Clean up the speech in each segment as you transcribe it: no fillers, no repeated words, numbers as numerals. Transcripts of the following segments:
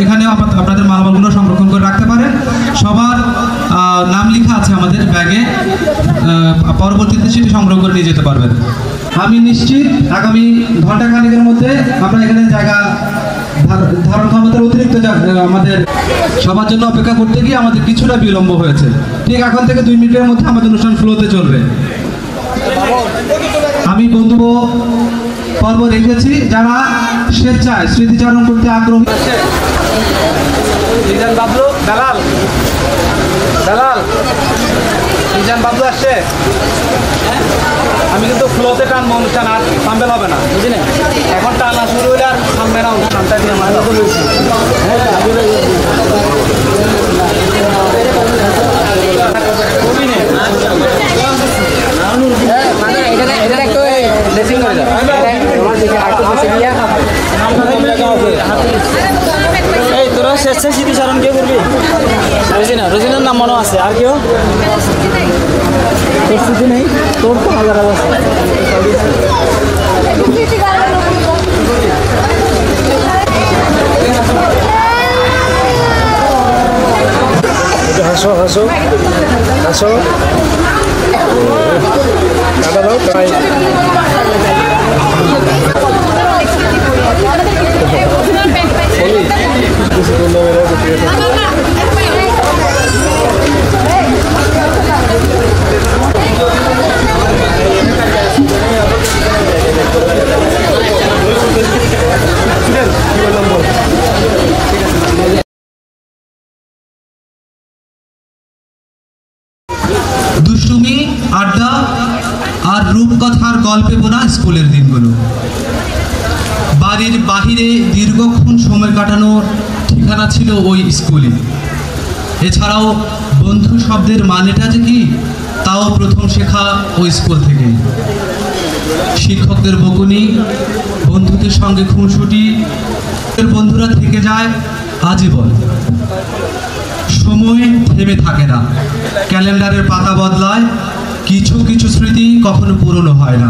এখানেও আপনাদের মালামালগুলো সংরক্ষণ করে রাখতে পারেন। সবার নাম লেখা আছে আমাদের ব্যাগে, পরবর্তীতে সেটি সংগ্রহ করে নিয়ে যেতে পারবেন। আমি নিশ্চিত আগামী ঘণ্টাখানেকের মধ্যে আমরা এখানে জায়গা ধারণ ক্ষমতার অতিরিক্ত আমাদের সবার জন্য অপেক্ষা করতে গিয়ে আমাদের কিছুটা বিলম্ব হয়েছে। ঠিক এখন থেকে 2 মিনিটের মধ্যে আমাদের অনুষ্ঠান ফ্লোতে চলবে। আমি বন্ধু পর্ব রেখেছি যারা স্বেচ্ছায় স্মৃতিচারণ করতে আগ্রহী। বাবলু দালাল দালাল মিজান বাবলু আসছে। আমি কিন্তু ফ্লোতে টানবো, অনুষ্ঠান আর সামবেল হবে না, বুঝলি না? এখন টানা শুরু হলে আর সামবে না, অনুষ্ঠানটা দিয়ে আমার তো রয়েছে। এই তোরা স্বেচ্ছায় স্মৃতিচারণ কে করবি? রোজিনা, রোজিনার নাম মনে আছে? আর কেউ তোর স্মৃতি নেই? তোর তো হাজার আছে। হাসো হাসো হাসো দাদা দাও তাই দুষ্টুমি, আড্ডা আর রূপকথার গল্পে বোনা স্কুলের দিনগুলো, বাড়ির বাহিরে দীর্ঘক্ষণ সময় কাটানোর ঠিকানা ছিল ওই স্কুলে। এছাড়াও বন্ধু শব্দের মানেটা যে কি তাও প্রথম শেখা ওই স্কুল থেকে। শিক্ষকদের বকুনি, বন্ধুদের সঙ্গে খুনসুটি, বন্ধুরা থেকে যায় আজীবন। সময় থেমে থাকে না, ক্যালেন্ডারের পাতা বদলায়, কিছু কিছু স্মৃতি কখনো পুরনো হয় না।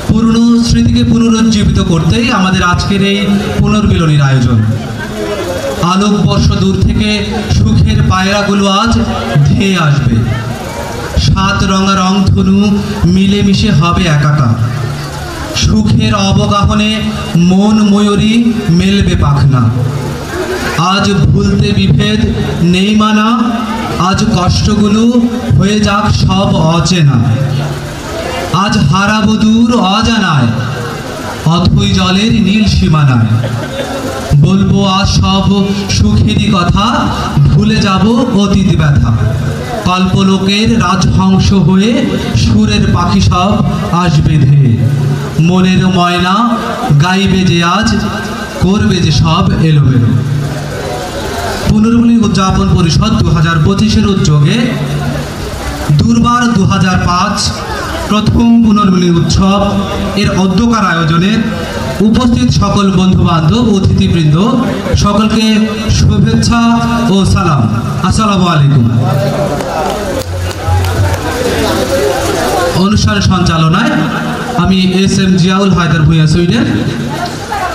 পুরনো স্মৃতিকে পুনরুজ্জীবিত করতেই আমাদের আজকের এই পুনর্মিলনীর আয়োজন। আলোকবর্ষ দূর থেকে সুখের পায়রাগুলো আজ ধেয়ে আসবে। 7 রঙা রংধনু মিলেমিশে হবে একাকার। সুখের অবগাহনে মন ময়ূরী মেলবে পাখনা। আজ ভুলতে বিভেদ নেই মানা, আজ কষ্টগুলো হয়ে যাক সব অচেনা। আজ হারাবো দূর অজানায়, অথই জলের নীল সীমানায়। বলবো আজ সব সুখেরই কথা, ভুলে যাব অতীত ব্যথা। কল্পলোকের রাজহংস হয়ে সুরের পাখি সব আসবে ধেয়ে। মনের ময়না গাইবে যে আজ, করবে যে সব এলোমেলো। পুনর্মিলনী উদযাপন পরিষদ 2025-এর উদ্যোগে দুর্বার 2005 প্রথম পুনর্মিলনী উৎসব এর অধ্যকার আয়োজনে উপস্থিত সকল বন্ধু বান্ধব, অতিথিবৃন্দ সকলকে শুভেচ্ছা ও সালাম। আসসালামু আলাইকুম। অনুষ্ঠান সঞ্চালনায় আমি SM জিয়াউল হায়দার ভূঁইয়া, সুইডেন,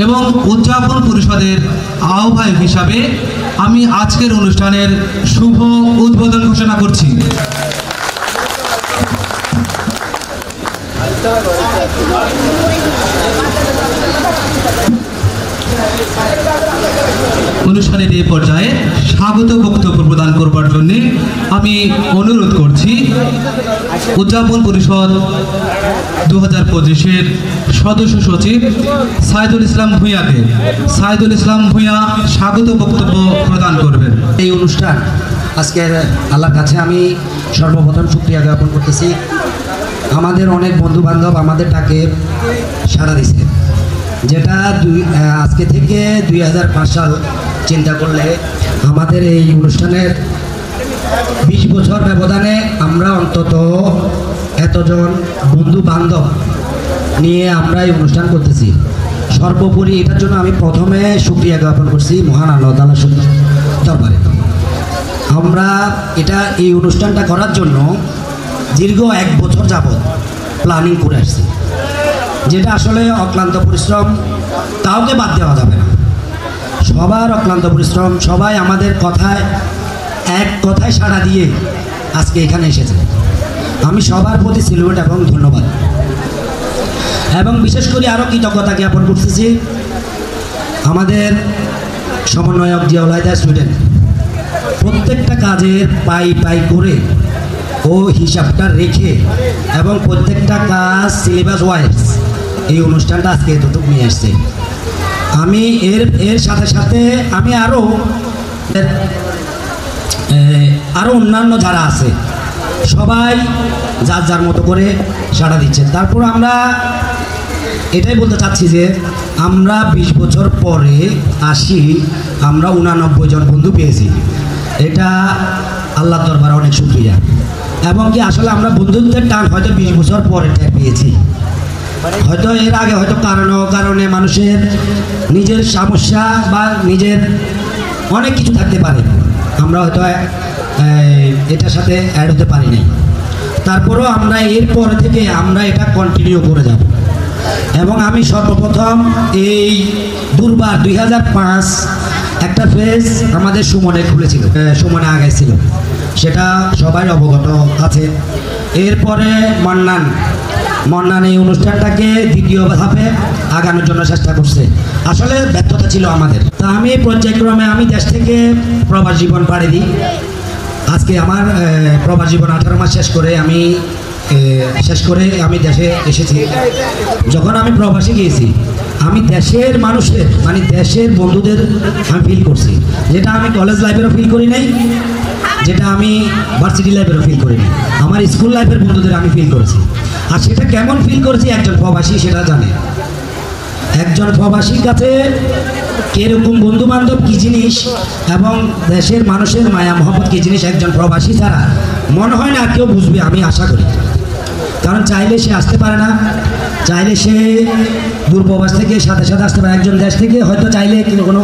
এবং উদযাপন পরিষদের আহ্বায়ক হিসাবে আমি আজকের অনুষ্ঠানের শুভ উদ্বোধন ঘোষণা করছি। অনুষ্ঠানের এই পর্যায়ে স্বাগত বক্তব্য প্রদান করবার জন্য আমি অনুরোধ করছি উদযাপন পরিষদ 2025-এর সদস্য সচিব সাইদুল ইসলাম ভূঁইয়াকে। সাইদুল ইসলাম ভূঁইয়া স্বাগত বক্তব্য প্রদান করবেন। এই অনুষ্ঠান আজকের আল্লাহর কাছে আমি সর্বপ্রথম শুকরিয়া জ্ঞাপন করতেছি। আমাদের অনেক বন্ধু বান্ধব আমাদের ডাকে সাড়া দিছে, যেটা আজকে থেকে 2005 সাল চিন্তা করলে আমাদের এই অনুষ্ঠানের 20 বছর ব্যবধানে আমরা অন্তত এতজন বন্ধু বান্ধব নিয়ে আমরা এই অনুষ্ঠান করতেছি। সর্বোপরি এটার জন্য আমি প্রথমে শুকরিয়া জ্ঞাপন করছি মহান আল্লাহ তাআলার দরবারে। আমরা এই অনুষ্ঠানটা করার জন্য দীর্ঘ 1 বছর যাবৎ প্ল্যানিং করে আসছি, যেটা আসলে অক্লান্ত পরিশ্রম, কাউকে বাদ দেওয়া যাবে না। সবার অক্লান্ত পরিশ্রম, সবাই আমাদের কথায় এক কথায় সাড়া দিয়ে আজকে এখানে এসেছে। আমি সবার প্রতি সেলুট এবং ধন্যবাদ, এবং বিশেষ করে আরও কৃতজ্ঞতা জ্ঞাপন করতেছি আমাদের সমন্বয়ক জিয়াউল হায়দার স্টুডেন্ট। প্রত্যেকটা কাজের পাই করে ও হিসাবটা রেখে এবং প্রত্যেকটা কাজ সিলেবাস ওয়াইজ এই অনুষ্ঠানটা আজকে এতটুকু নিয়ে আসছে। আমি এর সাথে সাথে আমি আরও অন্যান্য যারা আছে সবাই যার যার মতো করে সাড়া দিচ্ছেন। তারপর আমরা এটাই বলতে চাচ্ছি যে আমরা 20 বছর পরে আসি, আমরা 89 জন বন্ধু পেয়েছি। এটা আল্লাহর দরবারে অনেক শুকরিয়া, এবং কি আসলে আমরা বন্ধুত্বের টান হয়তো 20 বছর পরে পেয়েছি। হয়তো এর আগে হয়তো কারণে মানুষের নিজের সমস্যা বা নিজের অনেক কিছু থাকতে পারে, আমরা হয়তো এটার সাথে অ্যাড হতে পারি নাই। তারপরেও আমরা এরপর থেকে আমরা এটা কন্টিনিউ করে যাব। এবং আমি সর্বপ্রথম এই দুর্বার 2005 একটা ফেজ আমাদের সুমনে খুলেছিল, সুমনে আগাইছিল, সেটা সবাই অবগত আছে। এরপরে মন্নান এই অনুষ্ঠানটাকে দ্বিতীয় ধাপে আগানোর জন্য চেষ্টা করছে। আসলে ব্যর্থতা ছিল আমাদের। তা আমি পর্যায়ক্রমে আমি দেশ থেকে প্রবাস জীবন পাড়ি দিই। আজকে আমার প্রবাস জীবন 18 মাস শেষ করে আমি দেশে এসেছি। যখন আমি প্রবাসে গিয়েছি আমি দেশের মানুষের মানে দেশের বন্ধুদের আমি ফিল করছি, যেটা আমি কলেজ লাইফেরও ফিল করি নাই, যেটা আমি ভার্সিটি লাইফেরও ফিল করি নাই। আমার স্কুল লাইফের বন্ধুদের আমি ফিল করেছি। আর সেটা কেমন ফিল করেছি একজন প্রবাসী সেটা জানে। একজন প্রবাসীর কাছে কীরকম বন্ধু বান্ধব কী জিনিস এবং দেশের মানুষের মায়া মহব্বত কী জিনিস একজন প্রবাসী ছাড়া মনে হয় না কেউ বুঝবে, আমি আশা করি। কারণ চাইলে সে আসতে পারে না, চাইলে সে দূরপ্রবাস থেকে সাথে সাথে আসতে পারে। একজন দেশ থেকে হয়তো চাইলে কিন্তু কোনো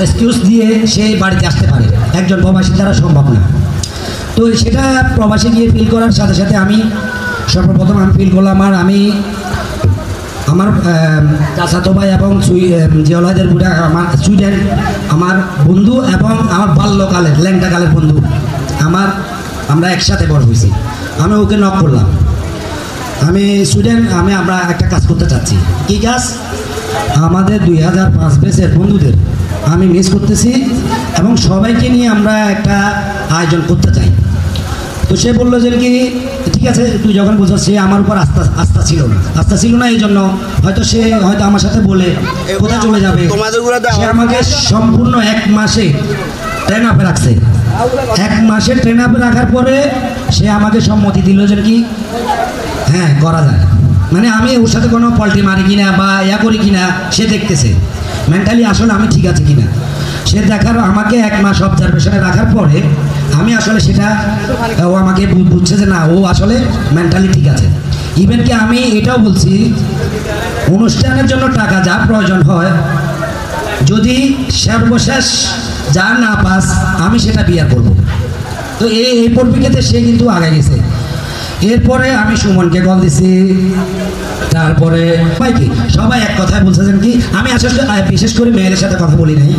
এক্সকিউজ দিয়ে সে বাড়িতে আসতে পারে, একজন প্রবাসী দ্বারা সম্ভব না। তো সেটা প্রবাসী গিয়ে ফিল করার সাথে সাথে আমি সর্বপ্রথম আমি ফিল করলাম। আর আমি আমার চাচাতো ভাই এবং জিয়াউল হায়দার বুড়া আমার স্টুডেন্ট, আমার বন্ধু এবং আমার বাল্যকালের ল্যাংটাকালের বন্ধু, আমরা একসাথে বড় হয়েছি। আমি ওকে নক করলাম, আমি স্টুডেন্ট, আমরা একটা কাজ করতে চাচ্ছি। কী কাজ? আমাদের 2005 ব্যাচের বন্ধুদের আমি মিস করতেছি এবং সবাইকে নিয়ে আমরা একটা আয়োজন করতে চাই। তো সে বললো যে কি ঠিক আছে, তুই যখন বলছো, সে আমার উপর আস্থা ছিল না এই জন্য সে হয়তো আমার সাথে বলে কোথায় চলে যাবে। সে আমাকে সম্পূর্ণ 1 মাসে ট্রেন আপে রাখছে। 1 মাসে ট্রেন আপে রাখার পরে সে আমাকে সম্মতি দিল যে কি হ্যাঁ করা যায়। মানে আমি ওর সাথে কোনো পল্টি মারি কিনা বা করি কিনা সে দেখতেছে মেন্টালি আসলে আমি ঠিক আছে কিনা। সে দেখার আমাকে 1 মাস অবজারভেশনে রাখার পরে আমি আসলে সেটা ও আমাকে বুঝছে যে না, ও আসলে মেন্টালি ঠিক আছে। ইভেন কি আমি এটাও বলছি, অনুষ্ঠানের জন্য টাকা যা প্রয়োজন হয় যদি সর্বশেষ যা না পাস আমি সেটা বিয়ার করব। তো এই পরিপ্রেক্ষিতে সে কিন্তু আগে গেছে। এরপরে আমি সুমনকে কল দিছি, তারপরে সবাই এক কথায় বলছেন কি আমি আসলে বিশেষ করে মেয়েদের সাথে কথা বলি নাই,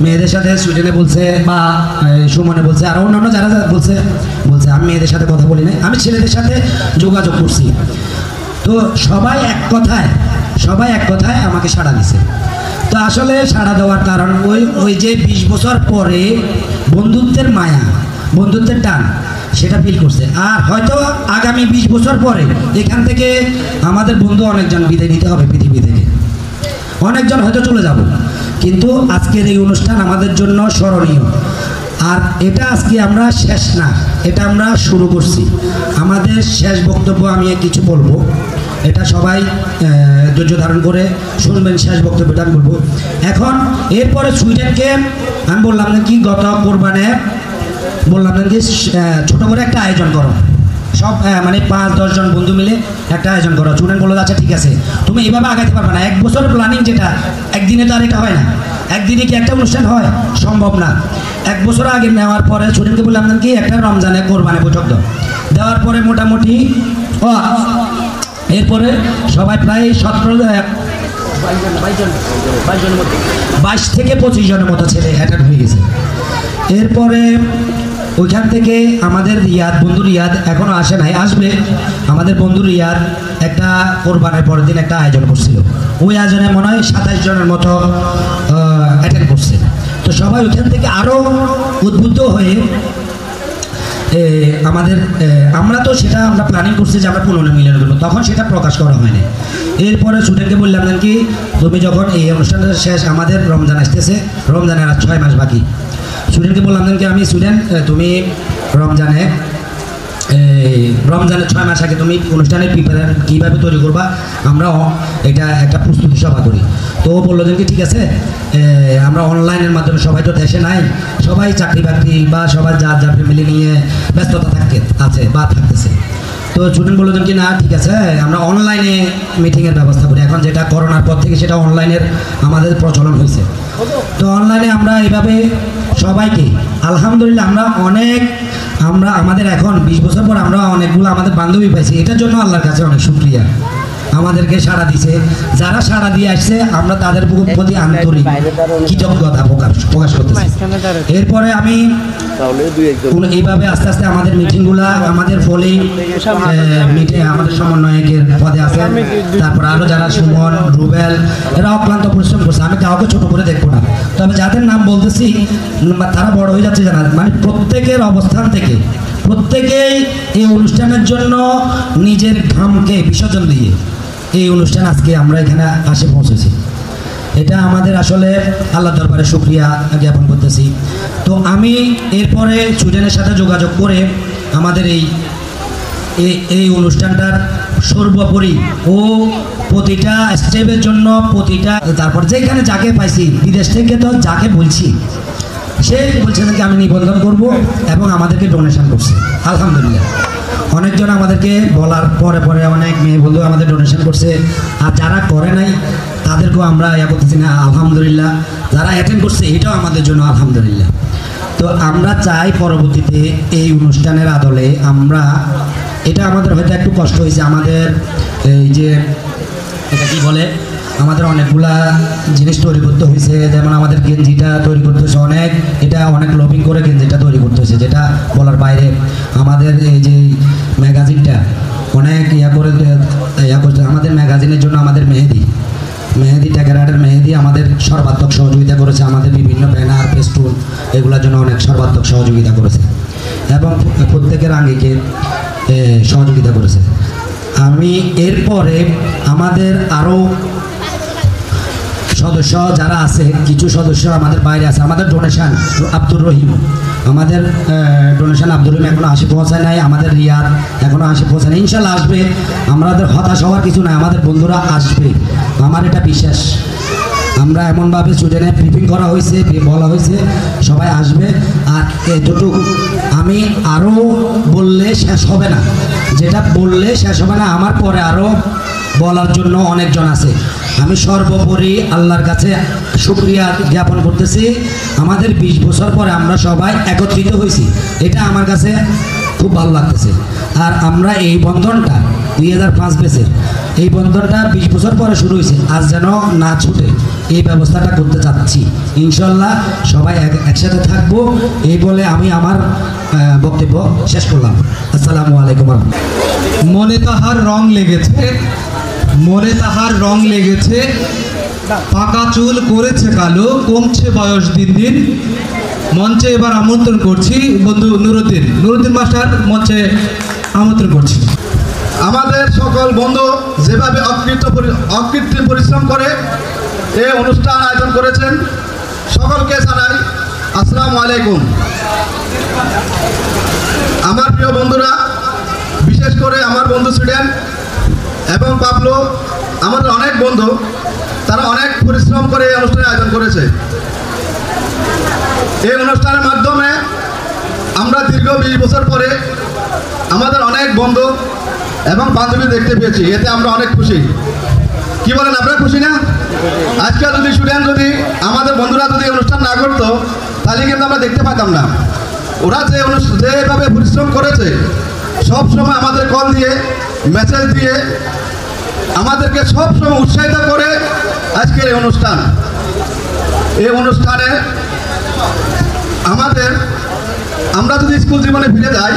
মেয়েদের সাথে সুজনে বলছে বা সুমনে বলছে আর অন্যান্য যারা বলছে আমি মেয়েদের সাথে কথা বলি নাই, আমি ছেলেদের সাথে যোগাযোগ করছি। তো সবাই এক কথায় আমাকে সাড়া দিছে। তো আসলে সাড়া দেওয়ার কারণ ওই যে 20 বছর পরে বন্ধুত্বের মায়া, বন্ধুত্বের টান সেটা ফিল করছে। আর হয়তো আগামী 20 বছর পরে এখান থেকে আমাদের বন্ধু অনেকজন বিদায় নিতে হবে, পৃথিবী থেকে অনেকজন হয়তো চলে যাব, কিন্তু আজকের এই অনুষ্ঠান আমাদের জন্য স্মরণীয়। আর এটা আজকে আমরা শেষ না, এটা আমরা শুরু করছি। আমাদের শেষ বক্তব্য আমি কিছু বলবো, এটা সবাই ধৈর্য ধারণ করে শুনবেন। শেষ বক্তব্যটা আমি বলবো এখন। এরপরে সুইডেনকে আমি বললাম কি গত কোরবানে বললাম যে ছোটো করে একটা আয়োজন করো, সব মানে 5-10 জন বন্ধু মিলে একটা আয়োজন করো। স্টুডেন্ট বললো আচ্ছা ঠিক আছে, তুমি এইভাবে আগাইতে পারবে না। 1 বছর প্ল্যানিং, যেটা একদিনে তো আর এটা হয় না। একদিনে কি একটা অনুষ্ঠান হয়? সম্ভব না। 1 বছর আগে নেওয়ার পরে স্টুডেন্টকে বললাম কি একটা রমজানে কোরবানি বৈঠক দেওয়ার পরে মোটামুটি এরপরে সবাই প্রায় 22 থেকে 25 জনের মতো ছেলে অ্যাটেন্ড হয়ে গেছে। এরপরে ওইখান থেকে আমাদের বন্ধু রিয়াদ এখনো আসে নাই, আসবে। আমাদের বন্ধু রিয়াদ একটা কোরবানের পরের দিন একটা আয়োজন করছিল, ওই আয়োজনে মনে হয় 27 জনের মতো অ্যাটেন্ড করছে। তো সবাই ওইখান থেকে আরও উদ্বুদ্ধ হয়ে আমরা তো সেটা আমরা প্ল্যানিং করছি যে আমরা পুনর্মিলন করবো, তখন সেটা প্রকাশ করা হয়নি। এরপরে স্টুডেন্টকে বললাম কি তুমি যখন এই অনুষ্ঠানটা শেষ, আমাদের রমজান আসতেছে, রমজানের আর 6 মাস বাকি। স্টুডেন্টকে বললাম কি আমি স্টুডেন্ট তুমি রমজানে 6 মাস আগে তুমি অনুষ্ঠানের প্রিপারেশন কীভাবে তৈরি করবা, আমরা এটা একটা প্রস্তুতি সভা করি। তো ও বললো যে ঠিক আছে, আমরা অনলাইনের মাধ্যমে, সবাই তো দেশে নাই, সবাই চাকরি বাকরি বা সবাই যার যার ফ্যামিলি নিয়ে ব্যস্ততা আছে বা থাকতেছে। তো স্টুডেন্ট বললো যে না ঠিক আছে, আমরা অনলাইনে মিটিংয়ের ব্যবস্থা করি। এখন যেটা করোনার পর থেকে সেটা অনলাইনের আমাদের প্রচলন হয়েছে। তো অনলাইনে আমরা এইভাবে সবাইকে আলহামদুলিল্লাহ আমরা আমাদের এখন 20 বছর পর আমরা অনেকগুলো আমাদের বান্ধবী পাইছি, এটার জন্য আল্লাহর কাছে অনেক শুকরিয়া। আমাদেরকে সাড়া দিছে, যারা সাড়া দিয়ে আসছে আমরা তাদের প্রতি আন্তরিক কৃতজ্ঞতা প্রকাশ করতেছি। এরপরে আমি এইভাবে আস্তে আস্তে আমাদের মিটিংগুলা, আমাদের ফলে আমাদের সমন্বয়কের পদে আছে, তারপর আরও যারা সুমন, রুবেল, এরা অক্লান্ত পরিশ্রম করছে। আমি কাউকে ছোট করে দেখবো না, তবে যাদের নাম বলতেছি তারা বড় হয়ে যাচ্ছে জানা, মানে প্রত্যেকের অবস্থান থেকে প্রত্যেকেই এই অনুষ্ঠানের জন্য নিজের ঘামকে বিসর্জন দিয়ে এই অনুষ্ঠান আজকে আমরা এখানে আসে পৌঁছেছি। এটা আমাদের আসলে আল্লাহ দরবারে শুকরিয়া জ্ঞাপন করতেছি। তো আমি এরপরে স্টুডেন্টের সাথে যোগাযোগ করে আমাদের এই অনুষ্ঠানটার সর্বোপরি ও প্রতিটা স্টেপের জন্য তারপর যেখানে যাকে পাইছি বিদেশ থেকে, তো যাকে বলছি সে বলছে নাকি আমি নিবন্ধন করব এবং আমাদেরকে ডোনেশন করছে। আলহামদুলিল্লাহ অনেকজন আমাদেরকে বলার পরে অনেক মেয়ে বন্ধু আমাদের ডোনেশন করছে, আর যারা করে নাই তাদেরকেও আমরা করতেছি না আলহামদুলিল্লাহ, যারা অ্যাটেন্ড করছে এটাও আমাদের জন্য আলহামদুলিল্লাহ। তো আমরা চাই পরবর্তীতে এই অনুষ্ঠানের আদলে এটা আমাদের হয়তো একটু কষ্ট হয়েছে, আমাদের এই যে এটা কি বলে আমাদের অনেকগুলা জিনিস তৈরি করতে হয়েছে, যেমন আমাদের গেঞ্জিটা তৈরি করতে হয়েছে অনেক লবিং করে গেঞ্জিটা তৈরি করতে হয়েছে, যেটা বলার বাইরে। আমাদের এই যে ম্যাগাজিনটা অনেক করছে, আমাদের ম্যাগাজিনের জন্য আমাদের মেহেদি ট্যাগেরাটের মেহেদি আমাদের সর্বাত্মক সহযোগিতা করেছে, আমাদের বিভিন্ন ব্যানার ফেস্টুন এগুলোর জন্য অনেক সর্বাত্মক সহযোগিতা করেছে এবং প্রত্যেকের আঙ্গিকে সহযোগিতা করেছে। আমি এরপরে আমাদের আরও সদস্য যারা আছে, কিছু সদস্য আমাদের বাইরে আছে, আমাদের ডোনেশন আব্দুর রহিম, আমাদের ডোনেশন আব্দুর রহিম এখনও আসে পৌঁছায় নাই, আমাদের রিয়াদ এখনও আসে পৌঁছায় নাই, ইনশাল্লাহ আসবে। আমাদের হতাশ হওয়ার কিছু নাই, আমাদের বন্ধুরা আসবে, আমার এটা বিশ্বাস। আমরা এমনভাবে স্টুডেন্টের ব্রিফিং করা হয়েছে, বলা হয়েছে সবাই আসবে। আর এতটুকু আমি আরও বললে শেষ হবে না, যেটা বললে শেষ হবে না, আমার পরে আরও বলার জন্য অনেকজন আছে। আমি সর্বোপরি আল্লাহর কাছে শুকরিয়া জ্ঞাপন করতেছি, আমাদের 20 বছর পরে আমরা সবাই একত্রিত হয়েছি, এটা আমার কাছে খুব ভালো লাগতেছে। আর আমরা এই বন্ধনটা 2005 বেসের এই বন্ধনটা 20 বছর পরে শুরু হয়েছে, আজ যেন না ছুটে এই ব্যবস্থাটা করতে চাচ্ছি। ইনশাল্লাহ সবাই একসাথে থাকবো, এই বলে আমি আমার বক্তব্য শেষ করলাম। আসসালামু আলাইকুম। মনে তাহার রং লেগেছে, পাকা চুল করেছে কালো, কমছে বয়স দিন দিন। মঞ্চে এবার আমন্ত্রণ করছি বন্ধু নুরুদ্দিন মাস্টার, মঞ্চে আমন্ত্রণ করছি। আমাদের সকল বন্ধু যেভাবে অকৃত্রিম পরিশ্রম করে এই অনুষ্ঠান আয়োজন করেছেন, সকলকে জানাই আসসালামু আলাইকুম। আমার প্রিয় বন্ধুরা, বিশেষ করে আমার বন্ধু স্টুডেন্ট এবং পাবলো, আমাদের অনেক বন্ধু, তারা অনেক পরিশ্রম করে এই অনুষ্ঠানে আয়োজন করেছে। এই অনুষ্ঠানের মাধ্যমে আমরা দীর্ঘ 20 বছর পরে আমাদের অনেক বন্ধু এবং বান্ধবী দেখতে পেয়েছি, এতে আমরা অনেক খুশি। কি বলেন, আপনারা খুশি না? আজকে যদি স্টুডেন্ট আমাদের বন্ধুরা যদি অনুষ্ঠান না করতো তাহলে কিন্তু আমরা দেখতে পাইতাম না। ওরা যেভাবে পরিশ্রম করেছে, সব সময় আমাদের কল দিয়ে, মেসেজ দিয়ে আমাদেরকে সবসময় উৎসাহিত করে আজকের এই অনুষ্ঠান। এই অনুষ্ঠানে আমরা যদি স্কুল জীবনে ফিরে যাই,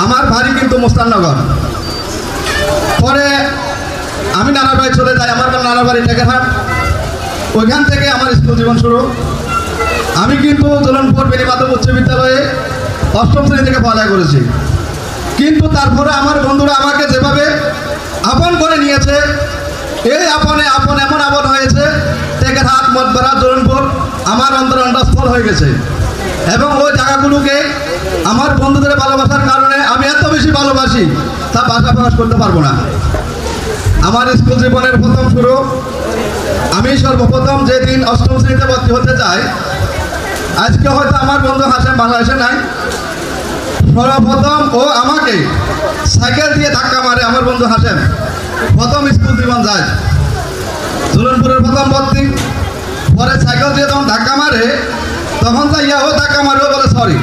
আমার বাড়ি কিন্তু মোস্তাননগর। পরে আমি নানার বাড়ি চলে যাই, আমার নানার বাড়ি টেকেরহাট। ওইখান থেকে আমার স্কুল জীবন শুরু। আমি কিন্তু দোলনপুর বেণীমাধব উচ্চ বিদ্যালয়ে 8ম শ্রেণী থেকে পড়ালেখা করেছি। কিন্তু তারপরে আমার বন্ধুরা আমাকে যেভাবে আপন করে নিয়েছে, এই আপন এমন আপন হয়েছে, টেকেরহাট, মঠবাড়া, দোলনপুর আমার অন্তরস্থল হয়ে গেছে। এবং ওই জায়গাগুলোকে আমার বন্ধুদের ভালোবাসার কারণে আমি এত বেশি ভালোবাসি, তা ভাষা প্রকাশ করতে পারবো না। আমার স্কুল জীবনের প্রথম শুরু, আমি সর্বপ্রথম যেদিন 8ম শ্রেণীতে ভর্তি হতে যাই, আজকে হয়তো আমার বন্ধু হাসেম বাংলাদেশে নাই, সর্বপ্রথম ও আমাকে সাইকেল দিয়ে ধাক্কা মারে। আমার বন্ধু হাসেম প্রথম স্কুল জীবন যায়, দুলনপুরের প্রথম ভর্তি। পরে সাইকেল দিয়ে যখন ধাক্কা মারে, তখন যাইয়া ও ধাক্কা মারে, ও বলে সরি,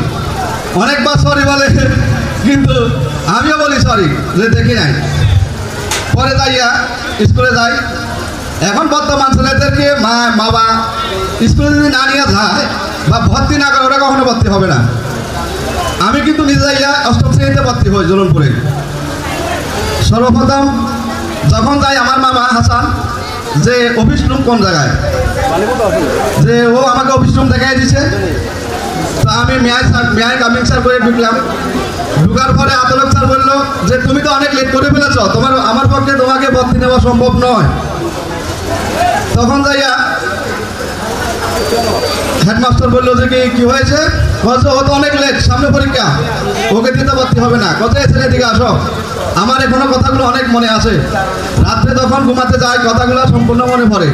অনেকবার সরি বলে, কিন্তু আমিও বলি সরি যে দেখি নাই। পরে যাইয়া স্কুলে যাই। এখন বর্তমান ছেলেদেরকে মা বাবা স্কুলে যদি না নিয়ে যায় বা ভর্তি না করে, ওরা কখনো ভর্তি হবে না। আমি কিন্তু নিজে যাইয়া 8ম শ্রেণীতে ভর্তি হই জলনপুরে। সর্বপ্রথম যখন যাই, আমার মামা হাসান যে অফিস রুম কোন জায়গায়, যে ও আমাকে অফিস রুম দেখাই দিছে। তা আমি মেয়াই কামিং স্যার করে ঢুকলাম। ঢুকার পরে আতলক স্যার বললো যে তুমি তো অনেক লেট করে ফেলেছ, আমার পক্ষে তোমাকে ভর্তি নেওয়া সম্ভব নয়। তখন যাইয়া হেডমাস্টার বললো যে কি হয়েছে, ও তো অনেক লেট, সামনে পরীক্ষা, ওকে দিতে ভর্তি হবে না, কোথায় ছেলে দিকে আসো। আমার এখনো কথাগুলো অনেক মনে আছে। রাত্রে যখন ঘুমাতে যাই, কথাগুলো সম্পূর্ণ মনে পড়ে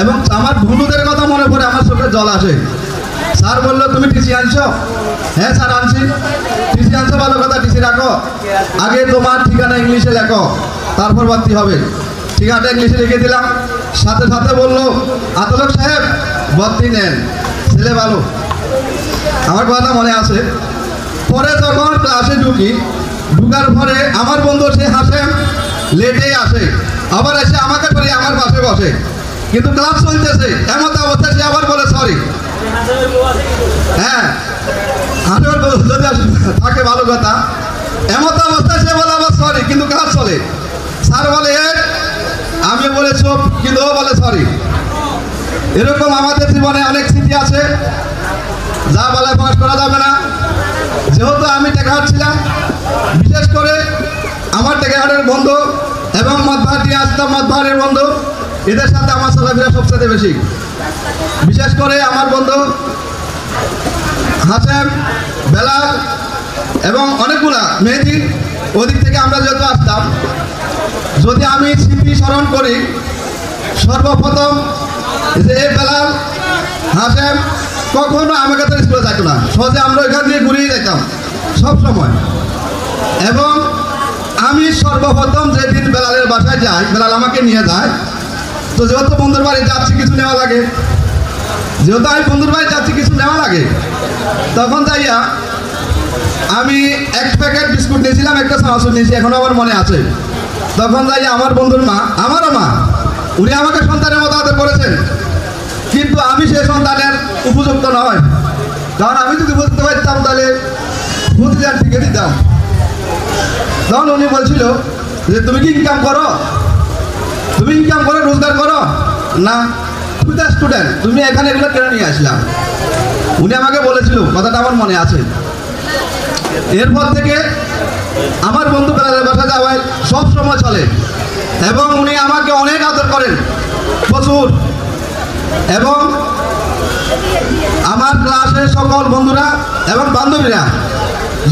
এবং আমার বন্ধুদের কথা মনে পড়ে, আমার চোখে জল আসে। স্যার বললো তুমি টিসি আনছো? হ্যাঁ স্যার আনছি। টিসি আনছো, ভালো কথা, টিসি রাখো, আগে তোমার ঠিকানা ইংলিশে লেখো, তারপর ভর্তি হবে। ঠিকানাটা ইংলিশে লিখে দিলাম। সাথে সাথে বললো আতলক সাহেব ভর্তি নেন, ছেলে ভালো। আমার কথা মনে আছে। পরে যখন ক্লাসে ঢুকার পরে আমার বন্ধু সে হাসেম লেটেই আসে, আবার এসে আমাকে ধরে আমার পাশে বসে, কিন্তু ক্লাস চলতেছে, এমন অবস্থায় সে আবার বলে সরি। হ্যাঁ, হাসেমের যদি থাকে ভালো কথা, এমন অবস্থায় সে বলে আবার সরি, কিন্তু ক্লাস চলে। স্যার বলে আমি বলে চুপ, কিন্তু ও বলে সরি। এরকম আমাদের জীবনে অনেক স্মৃতি আছে, যা বলে প্রকাশ করা যাবে না। যেহেতু আমি টেকাহাট ছিলাম, বিশেষ করে আমার টেকাহাটের বন্ধু এবং মতবাহার দিয়ে আসতাম, মতবাহারের বন্ধু, এদের সাথে আমার চলাফেরা সবচেয়ে বেশি। বিশেষ করে আমার বন্ধু হাসেম, বেলাল এবং অনেকগুলা মেহেদি, ওদিক থেকে আমরা যেহেতু আসতাম। যদি আমি স্মৃতি স্মরণ করি, সর্বপ্রথম যে বেলাল, হাসেম কখনো আমাকে তো স্কুলে যেত না, সহজে আমরা ওইখান দিয়ে ঘুরিয়ে যেতাম সব সময়। এবং আমি সর্বপ্রথম যেদিন বেলালের বাসায় যাই, বেলাল আমাকে নিয়ে যায়। তো যেহেতু বন্ধুর বাড়ি যাচ্ছি, কিছু নেওয়া লাগে, তখন যাইয়া আমি 1 প্যাকেট বিস্কুট নিয়েছিলাম, একটা চানাচুর নিয়েছি, এখনো আমার মনে আছে। তখন যাইয়া আমার বন্ধুর মা, আমারও মা, উনি আমাকে সন্তানের মতো আদর করেছেন, কিন্তু আমি সেই সন্তানের উপযুক্ত নয়। কারণ আমি যদি বুঝতে পারতাম তাহলে বুঝতে ঠিকই দিতাম। তখন উনি বলছিল যে তুমি কি ইনকাম করো, রোজগার করো না, তুমি তো স্টুডেন্ট, তুমি এখানে এগুলো কেন নিয়ে আসলাম। উনি আমাকে বলেছিল, কথাটা আমার মনে আছে। এরপর থেকে আমার বন্ধু বেলালের বাসা যাওয়ায় সব সময় চলে এবং উনি আমাকে অনেক আদর করেন, প্রচুর। এবং আমার ক্লাসের সকল বন্ধুরা এবং বান্ধবীরা,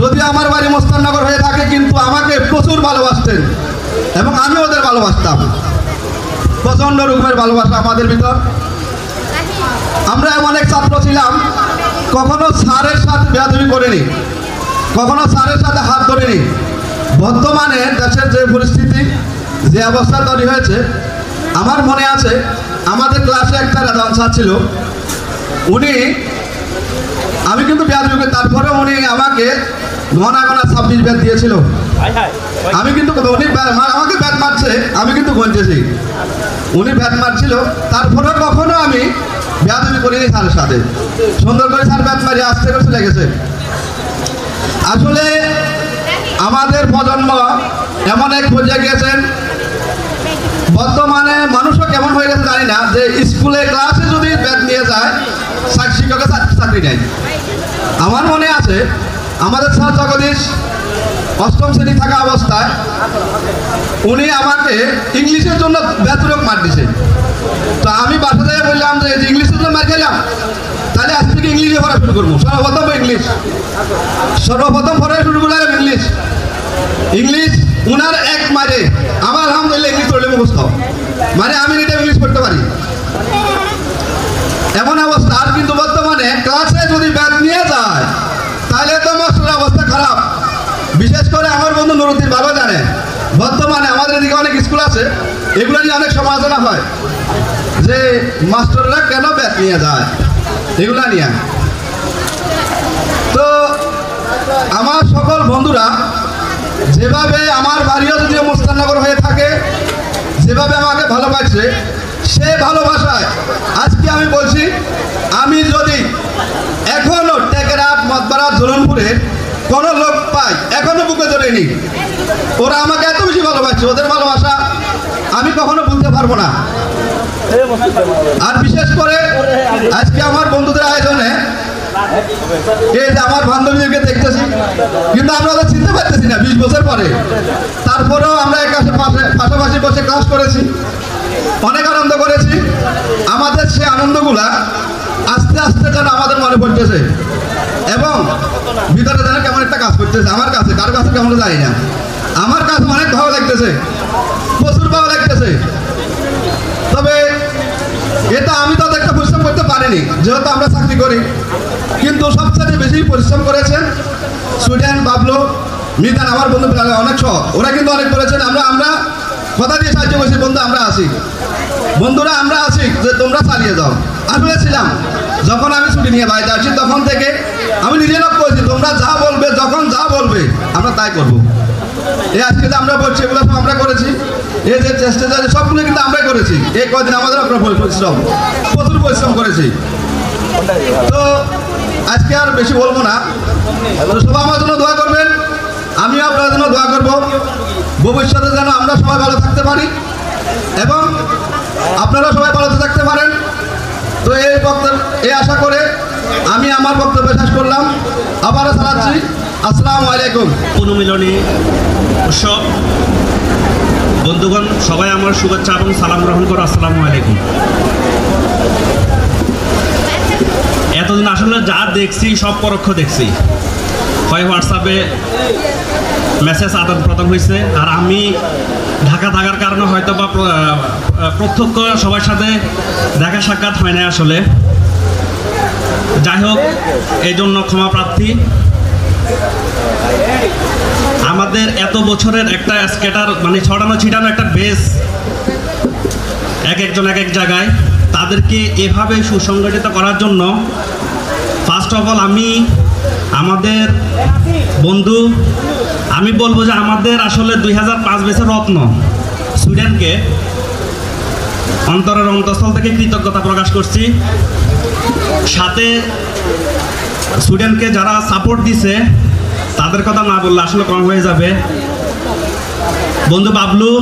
যদি আমার বাড়ি মোস্তাননগর হয়ে থাকে, কিন্তু আমাকে প্রচুর ভালোবাসতেন এবং আমি ওদের ভালোবাসতাম। প্রচণ্ড রকমের ভালোবাসা আমাদের ভিতর। আমরা এমন এক ছাত্র ছিলাম, কখনো স্যারের সাথে বেয়াদবি করিনি, কখনো স্যারের সাথে হাত ধরিনি। বর্তমানে দেশের যে পরিস্থিতি, যে অবস্থা তৈরি হয়েছে, আমার মনে আছে আমাদের ক্লাসে একটা রেজাউল স্যার ছিল। আমি কিন্তু বেয়াদবি করি, তারপরে উনি আমাকে ঘনা ঘনা 26 ব্যাট দিয়েছিল। আমি কিন্তু উনি আমাকে ব্যাট মারছে, আমি কিন্তু গুনতেছি উনি ব্যাট মারছিল, তারপরে কখনো আমি বেয়াদবি করিনি স্যারের সাথে। সুন্দর করে স্যার ব্যাট মারি আসতে করে চলে গেছে। আসলে আমাদের প্রজন্ম এমন এক পর্যায়ে গিয়েছেন, বর্তমানে মানুষও কেমন হয়ে গেছে জানি না, যে স্কুলে ক্লাসে যদি ব্যাট নিয়ে যায় শিক্ষকের চাকরি নেয়। আমার মনে আছে আমাদের স্যার জগদীশ 8ম শ্রেণী থাকা অবস্থায় উনি আমাকে ইংলিশের জন্য ব্যাতুরক মার দিছে। তো আমি বাসা থেকে বললাম যে ইংলিশের জন্য মার খেলাম, তাহলে আজ থেকে ইংলিশে পড়া শুরু করবো। সর্বপ্রথম পড়া শুরু করলাম ইংলিশ। উনার এক মারে আমার আলহামদুলিল্লাহ ইংলিশ পড়লে মুখস্থ, মানে আমি এটা ইংলিশ পড়তে পারি এমন অবস্থা। আর কিন্তু বর্তমানে ক্লাসে যদি ব্যাট নিয়ে যায় তাহলে তো মাস্টারের অবস্থা খারাপ। বিশেষ করে আমার বন্ধু নুরুদ্দিন ভালো জানে, বর্তমানে আমাদের এদিকে অনেক স্কুল আছে, এগুলো নিয়ে অনেক সমালোচনা হয় যে মাস্টাররা কেন ব্যাট নিয়ে যায় এগুলা নিয়ে। তো আমার সকল বন্ধুরা যেভাবে আমার বাড়িও যদিও মুস্তাননগর হয়ে থাকে, যেভাবে আমাকে ভালোবাসছে সে ভালোবাসায় আজকে আমি বলছি, আমি যদি এখনো টেকেরাট মতবাড়া জোলনপুরের কোনো লোক পাই, এখনো বুকে ধরেনি, ওরা আমাকে এত বেশি ভালোবাসছে, ওদের ভালোবাসা আমি কখনো ভুলতে পারবো না। আর বিশেষ করে আজকে আমার বন্ধুদের আয়োজনে এই যে আমার বান্ধবীদেরকে দেখতেছি, কিন্তু আমরা ওদের চিনতে পারতেছি না 20 বছর পরে। তারপরেও আমরা পাশাপাশি বসে ক্লাস করেছি, অনেক আনন্দ করেছি। আমাদের সে আনন্দগুলা আস্তে আস্তে যেন আমাদের মনে পড়তেছে এবং ভিতরে যেন কেমন একটা কাজ করতেছে আমার কাছে, কার কাছে কেমন যায় না, আমার কাছে অনেক ভালো লাগতেছে, প্রচুর ভালো লাগতেছে। তবে এটা আমি তো একটা পরিশ্রম করতে পারিনি, যেহেতু আমরা চাকরি করি, কিন্তু সবচেয়ে বেশি পরিশ্রম করেছেন সুইডেন, বাবলু, মিজান, আমার বন্ধু অনেক শখ, ওরা কিন্তু অনেক করেছেন। আমরা কথা দিয়ে সাহায্য করছি, বন্ধু আমরা আছি, বন্ধুরা আমরা আছি যে তোমরা চালিয়ে যাও। আসলে ছিলাম যখন আমি ছুটি নিয়ে বাইরে আসছি তখন থেকে আমি নিজে লোক করেছি, তোমরা যা বলবে, যখন যা বলবে আমরা তাই করবো। এই আজকে যে আমরা বলছি এগুলো সব আমরা করেছি, এই যে চেষ্টা সবগুলো কিন্তু আমরাই করেছি। এই কদিন আমাদের আপনার পরিশ্রম, প্রচুর পরিশ্রম করেছি। তো আজকে আর বেশি বলবো না, তো সবাই আমার জন্য দোয়া করবেন, আমিও আপনার জন্য দোয়া করব, ভবিষ্যতে যেন আমরা সবাই ভালো থাকতে পারি এবং আপনারা সবাই ভালো থাকতে পারেন। তো এই আশা করে আমি আমার বক্তব্য শেষ করলাম, আবারও চালাচ্ছি। আসসালামু আলাইকুম। পুনর্মিলনী উৎসব বন্ধুগণ, সবাই আমার শুভেচ্ছা এবং সালাম গ্রহণ করো। আসসালামু আলাইকুম। এতদিন আসলে যা দেখছি সব পরোক্ষ দেখছি, হয় হোয়াটসঅ্যাপে মেসেজ আদান প্রদান হয়েছে, আর আমি ঢাকা থাকার কারণে হয়তো বা প্রত্যক্ষ সবার সাথে দেখা সাক্ষাৎ হয় না আসলে। যাই হোক, এই জন্য ক্ষমা প্রার্থী। আমাদের এত বছরের একটা স্কেটার মানে ছড়ানো ছিটানো একটা বেস, এক একজন এক এক জায়গায়, তাদেরকে এভাবে সুসংগঠিত করার জন্য ফার্স্ট অফ অল আমি আমাদের বন্ধু, আমি বলবো যে আমাদের আসলে 2005 বেসের রত্ন সুইডেনকে অন্তরের অন্তঃস্থল থেকে কৃতজ্ঞতা প্রকাশ করছি। সাথে সুইডেনকে যারা সাপোর্ট দিছে তাদের কথা না বললে আসলে কম হয়ে যাবে। বন্ধু বাবলু,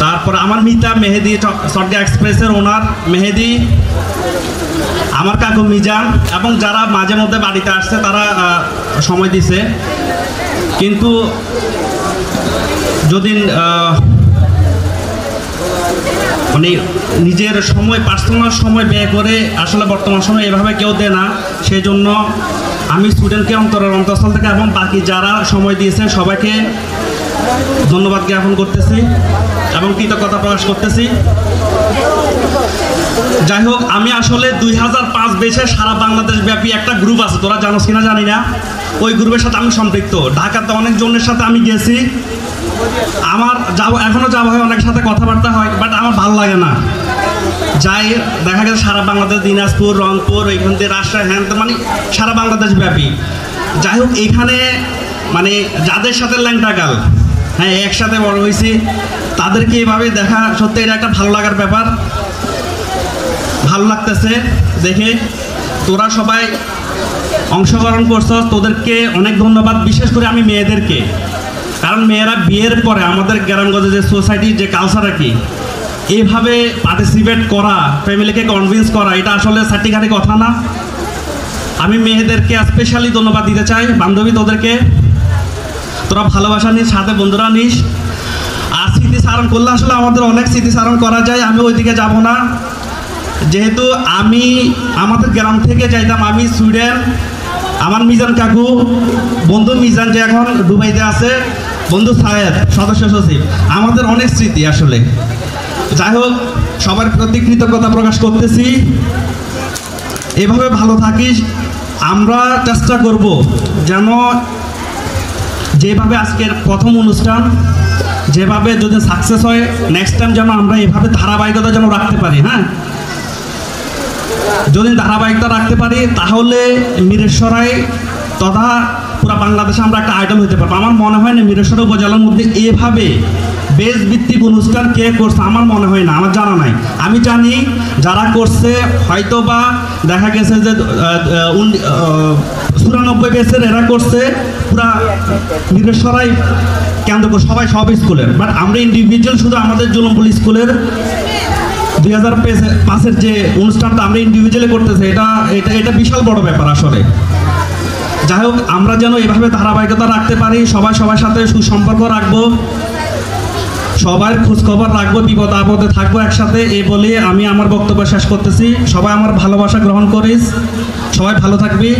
তারপর আমার মিতা, মেহেদি, সর্গা এক্সপ্রেসের ওনার মেহেদি, আমার কাকু মিজান এবং যারা মাঝে মধ্যে বাড়িতে আসছে তারা সময় দিছে। কিন্তু যদি মানে নিজের সময়, পার্সোনাল সময় ব্যয় করে আসলে বর্তমান সময় এভাবে কেউ দেয় না, সেই জন্য আমি স্টুডেন্টকে অন্তরের অন্তঃস্থল থেকে এবং বাকি যারা সময় দিয়েছে সবাইকে ধন্যবাদ জ্ঞাপন করতেছি এবং কৃতজ্ঞতা প্রকাশ করতেছি। যাই হোক, আমি আসলে 2005 বেচে সারা বাংলাদেশ ব্যাপী একটা গ্রুপ আছে, তোরা জানোস কিনা জানি না, ওই গ্রুপের সাথে আমি সম্পৃক্ত। ঢাকাতে অনেক জনের সাথে আমি গেছি, আমার এখনও যাওয়া হয়, অনেক সাথে কথাবার্তা হয়, বাট আমার ভালো লাগে না। যাই দেখা গেছে সারা বাংলাদেশ, দিনাজপুর, রংপুর, এইখান থেকে রাজশাহী, হ্যান মানে সারা বাংলাদেশ ব্যাপী। যাই হোক এখানে মানে যাদের সাথে ল্যাংটাকাল, হ্যাঁ একসাথে বড় হয়েছি, তাদেরকে এভাবে দেখা সত্যি এটা একটা ভালো লাগার ব্যাপার। ভালো লাগতেছে দেখে। তোরা সবাই অংশগ্রহণ করছ, তোদেরকে অনেক ধন্যবাদ। বিশেষ করে আমি মেয়েদেরকে, কারণ মেয়েরা বিয়ের পরে আমাদের গ্রামগঞ্জে যে সোসাইটির যে কালচার আর কি, এইভাবে পার্টিসিপেট করা, ফ্যামিলিকে কনভিন্স করা, এটা আসলে সার্টিফিকেটের কথা না। আমি মেয়েদেরকে স্পেশালি ধন্যবাদ দিতে চাই। বান্ধবী তোদেরকে, তোরা ভালোবাসা নিস, সাথে বন্ধুরা নিস। আর স্মৃতিচারণ করলে আসলে আমাদের অনেক স্মৃতিচারণ করা যায়, আমি ওইদিকে যাব না। যেহেতু আমি আমাদের গ্রাম থেকে যাইতাম, আমি সুইডেন, আমার মিজান কাকু, বন্ধু মিজান যে এখন দুবাইতে আছে, বন্ধু সায়েদ সদস্য সচিব, আমাদের অনেক স্মৃতি আসলে। যাই হোক সবার প্রতি কৃতজ্ঞতা প্রকাশ করতেছি। এভাবে ভালো থাকিস। আমরা চেষ্টা করব যেন যেভাবে আজকের প্রথম অনুষ্ঠান যেভাবে যদি সাকসেস হয়, নেক্সট টাইম যেন আমরা এভাবে ধারাবাহিকতা যেন রাখতে পারি। হ্যাঁ, যদি ধারাবাহিকতা রাখতে পারি তাহলে মিরেশ্বরাই তথা পুরো বাংলাদেশে আমরা একটা আইডল হতে পারবো। আমার মনে হয় না মিরেশ্বর উপজেলার মধ্যে এভাবে বেশ ভিত্তিক অনুষ্ঠান কে করছে, আমার মনে হয় না, আমার জানা নাই। আমি জানি যারা করছে হয়তো বা দেখা গেছে যে 94 বেসের এরা করছে পুরা মিরেশ্বরাই কেন্দ্র করে সব স্কুলের। বাট আমরা ইন্ডিভিজুয়াল শুধু আমাদের জুলুমপুর স্কুলের 2005-এর যে অনুষ্ঠানটা আমরা ইন্ডিভিজুয়ালি করতেছি, এটা বিশাল বড় ব্যাপার আসলে। যাই হোক আমরা যেন এভাবে ধারাবাহিকতা রাখতে পারি, সবার সাথে সুসম্পর্ক রাখবো, সবার খোঁজখবর রাখবো, বিপদ আপদে থাকবো একসাথে। এই বলে আমি আমার বক্তব্য শেষ করতেছি। সবাই আমার ভালোবাসা গ্রহণ করিস, সবাই ভালো থাকবি।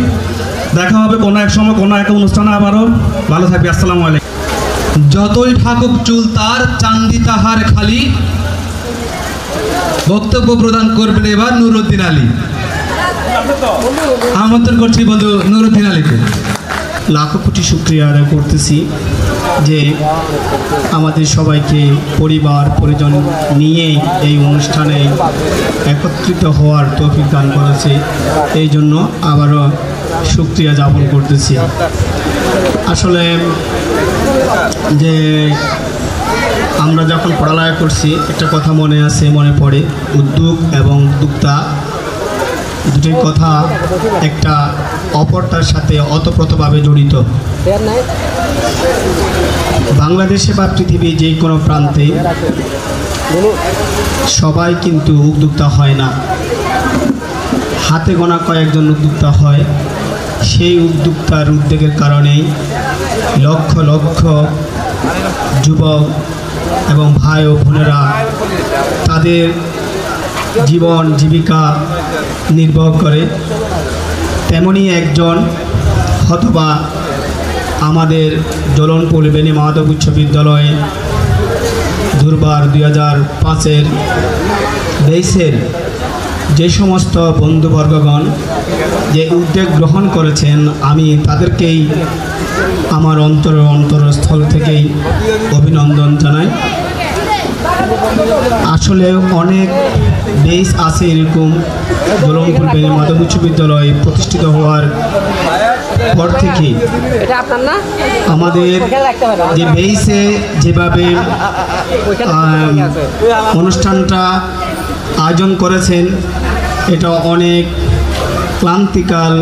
দেখা হবে কোনো এক সময় কোনো এক অনুষ্ঠানে আবারও। ভালো থাকবি। আসসালামু আলাইকুম। যতই থাকুক চুল তার, চান্দি তাহার খালি। বক্তব্য প্রদান করবেন এবার নুরুদ্দিন আলী। আমন্ত্রণ করছি বন্ধু নুরুদ্দিন আলীকে। লাখো কোটি শুকরিয়া আদায় করতেছি যে আমাদের সবাইকে পরিবার পরিজন নিয়েই এই অনুষ্ঠানে একত্রিত হওয়ার তৌফিক দান করেছে। এই জন্য আবারও শুকরিয়া জ্ঞাপন করতেছি। আসলে যে আমরা যখন পড়ালেখা করছি একটা কথা মনে পড়ে, উদ্যোগ এবং উদ্যোক্তা দুটোই কথা একটা অপরটার সাথে ওতপ্রোতভাবে জড়িত। বাংলাদেশে বা পৃথিবীর যে কোনো প্রান্তে সবাই কিন্তু উদ্যোক্তা হয় না, হাতে গোনা কয়েকজন উদ্যোক্তা হয়। সেই উদ্যোক্তার উদ্যোগের কারণেই লক্ষ লক্ষ যুবক এবং ভাই ও বোনেরা তাদের জীবন জীবিকা নির্বাহ করে। তেমনি একজন হতবা আমাদের জলনপুর বেনি মাধব উচ্চ বিদ্যালয়ে দুর্বার 2005-এর বেসের যে সমস্ত বন্ধুবর্গগণ যে উদ্যোগ গ্রহণ করেছেন, আমি তাদেরকেই আমার অন্তরস্থল থেকেই অভিনন্দন জানাই। আসলে অনেক বেস আছে এরকম জলনপুর বেনি মাধব উচ্চ বিদ্যালয় প্রতিষ্ঠিত হওয়ার পর থেকে আমাদের যে বেসে যেভাবে অনুষ্ঠানটা আয়োজন করেছেন, এটা অনেক ক্লান্তিকাল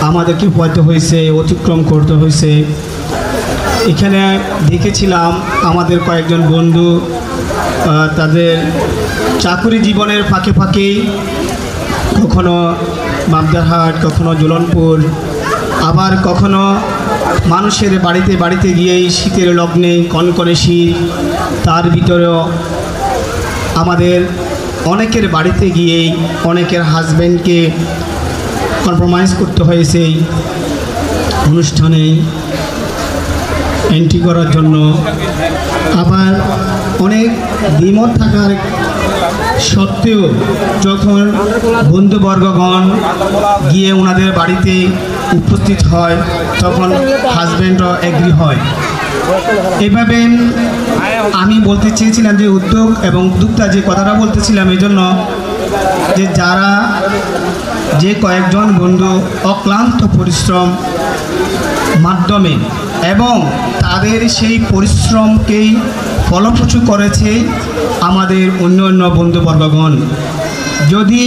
আমাদেরকে পোহাতে হয়েছে, অতিক্রম করতে হয়েছে। এখানে দেখেছিলাম আমাদের কয়েকজন বন্ধু তাদের চাকুরি জীবনের ফাঁকে ফাঁকেই কখনো বাগদারহাট, কখনো জলনপুর, আবার কখনো মানুষের বাড়িতে গিয়েই শীতের লগ্নে কনকনে শীত, তার ভিতরেও আমাদের অনেকের বাড়িতে গিয়েই অনেকের হাজব্যান্ডকে কম্প্রোমাইজ করতে হয়েছে অনুষ্ঠানে এন্ট্রি করার জন্য। আবার অনেক দ্বিমত থাকার সত্ত্বেও যখন বন্ধুবর্গগণ গিয়ে ওনাদের বাড়িতে উপস্থিত হয় তখন হাজব্যান্ডও এগ্রি হয়। এভাবে আমি বলতে চেয়েছিলাম যে উদ্যোগ এবং উদ্যোক্তা যে কথাটা বলতেছিলাম এই জন্য যে যারা যে কয়েকজন বন্ধু অক্লান্ত পরিশ্রম মাধ্যমে এবং তাদের সেই পরিশ্রমকেই ফলপ্রসূ করেছে আমাদের অন্য অন্য বন্ধুবর্গগণ। যদি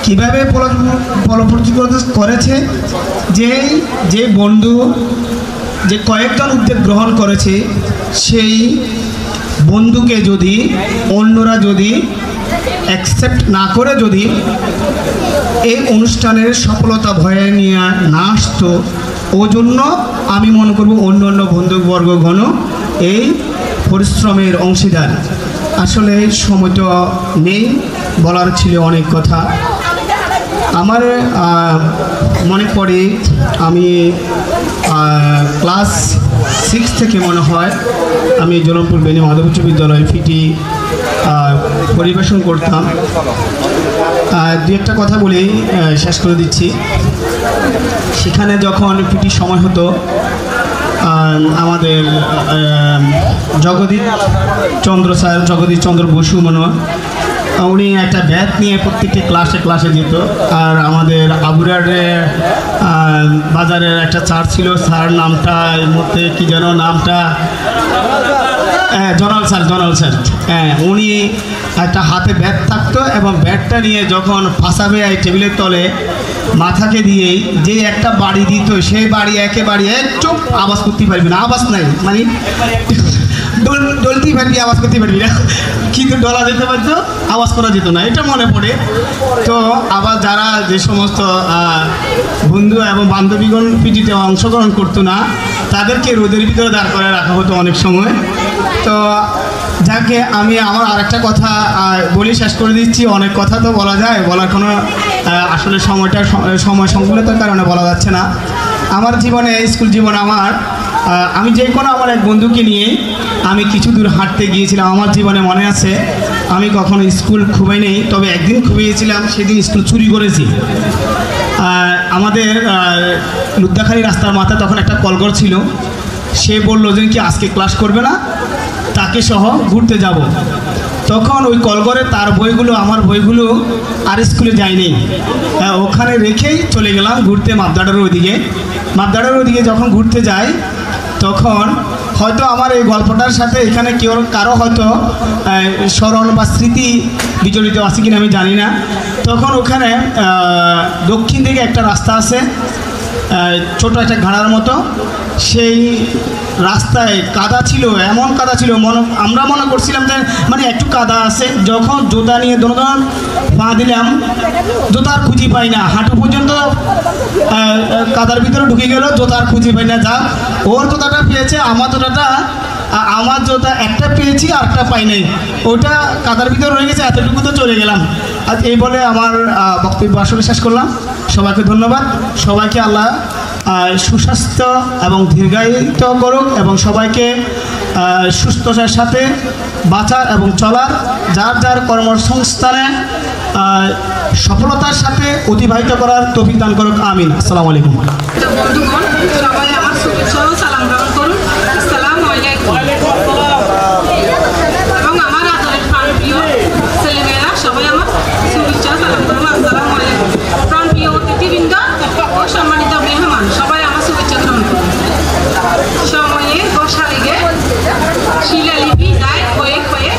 কীভাবে ফলপ্রসূ করেছে যে বন্ধু যে কয়েকজন উদ্যোগ গ্রহণ করেছে সেই বন্ধুকে যদি অন্যরা যদি অ্যাকসেপ্ট না করে যদি এই অনুষ্ঠানের সফলতা ভয়ে নিয়ে না আসতো, ওই জন্য আমি মনে করব অন্য অন্য বন্ধুবর্গগণ এই পরিশ্রমের অংশীদার। আসলে সময় তো নেই, বলার ছিল অনেক কথা। আমার মনে পড়ে আমি ক্লাস 6 থেকে মনে হয় আমি জলমপুর বেনি মাধব উচ্চ বিদ্যালয় পিটি পরিবেশন করতাম। দু একটা কথা বলেই শেষ করে দিচ্ছি। সেখানে যখন পিটি সময় হতো আমাদের জগদীশ চন্দ্র বসু মনে হয় উনি একটা ব্যাট নিয়ে প্রত্যেকটি ক্লাসে যেত। আর আমাদের আবুরারে বাজারের একটা স্যার ছিল, স্যার নামটা এর মধ্যে কি যেন নামটা, জনাল স্যার। হ্যাঁ, উনি একটা হাতে ব্যাট থাকতো এবং ব্যাটটা নিয়ে যখন ফাঁসাবে এই টেবিলের তলে মাথাকে দিয়েই যে একটা বাড়ি দিত, সেই বাড়ি একেবারে একটু আওয়াজ করতে পারবি না, আওয়াজ নাই মানে ডলতেই পারবি, আওয়াজ করতে পারবি না, কিন্তু ডলা যেতে পারতো, আওয়াজ করা যেত না, এটা মনে পড়ে। তো আবার যারা যে সমস্ত বন্ধু এবং বান্ধবীগণ পিটিতে অংশগ্রহণ করতো না তাদেরকে রোদের ভিতরে দাঁড় করে রাখা হতো অনেক সময়। তো যাকে আমি আমার আরেকটা কথা বলি, শেষ করে দিচ্ছি। অনেক কথা তো বলা যায়, বলার কোনো আসলে সময় সংকুলতার কারণে বলা যাচ্ছে না। আমার জীবনে স্কুল জীবন আমি যে কোনো আমার এক বন্ধুকে নিয়ে আমি কিছু দূর হাঁটতে গিয়েছিলাম। আমার জীবনে মনে আছে আমি কখনো স্কুল খুবই নেই, তবে একদিন খুবিয়েছিলাম, সেদিন স্কুল চুরি করেছি। আমাদের লুদ্দাখালি রাস্তার মাথায় তখন একটা কলঘর ছিল। সে বললো যে কি আজকে ক্লাস করবে না, তাকে সহ ঘুরতে যাব। তখন ওই কলঘরে তার বইগুলো আমার বইগুলো আর স্কুলে যায়নি, ওখানে রেখেই চলে গেলাম ঘুরতে মাপদাটার ওইদিকে। যখন ঘুরতে যাই তখন হয়তো আমার এই গল্পটার সাথে এখানে কারো হয়তো স্মরণ বা স্মৃতি বিজড়িত আছে কিনা আমি জানি না। তখন ওখানে দক্ষিণ দিকে একটা রাস্তা আছে, ছোট একটা ঘাড়ার মতো। সেই রাস্তায় কাদা ছিল, এমন কাদা ছিল আমরা মনে করছিলাম যে মানে একটু কাদা আছে। যখন জুতা নিয়ে দোনোদন পা দিলাম, জুতার খুঁজি পাই না, হাঁটু পর্যন্ত কাদার ভিতরে ঢুকে গেল, জুতার খুঁজি পাই না। যা ওর জুতাটা পেয়েছে, আমার জুতা একটা পেয়েছি আর একটা পাই নাই, ওটা কাদার ভিতরে রয়ে গেছে, এতটুকু তো চলে গেলাম। আর এই বলে আমার বক্তব্য আসলে শেষ করলাম। সবাইকে ধন্যবাদ। সবাইকে আল্লাহ সুস্বাস্থ্য এবং দীর্ঘায়িত করুক এবং সবাইকে সুস্থতার সাথে বাঁচার এবং চলার, যার যার কর্মসংস্থানে সফলতার সাথে অতিবাহিত করার তৌফিক দান করুক। আমিন। আসসালামু আলাইকুম। বন্ধুগণ, সবাই আমার শুভেচ্ছা ও সালাম গ্রহণ করুন। আসসালামু আলাইকুম। এবং আমার আদরের প্রাণপ্রিয় ছেলেমেয়েরা সবাই আমার শুভেচ্ছা সালাম করুন। আসসালামু আলাইকুম। প্রাণপ্রিয় অতিথিবৃন্দ ও সম্মানিত মেহমান সবাই আমার শুভেচ্ছা গ্রহণ করুন। সময়ে বসা লেগে শিলালিপি যায় ক্ষয়ে ক্ষয়ে,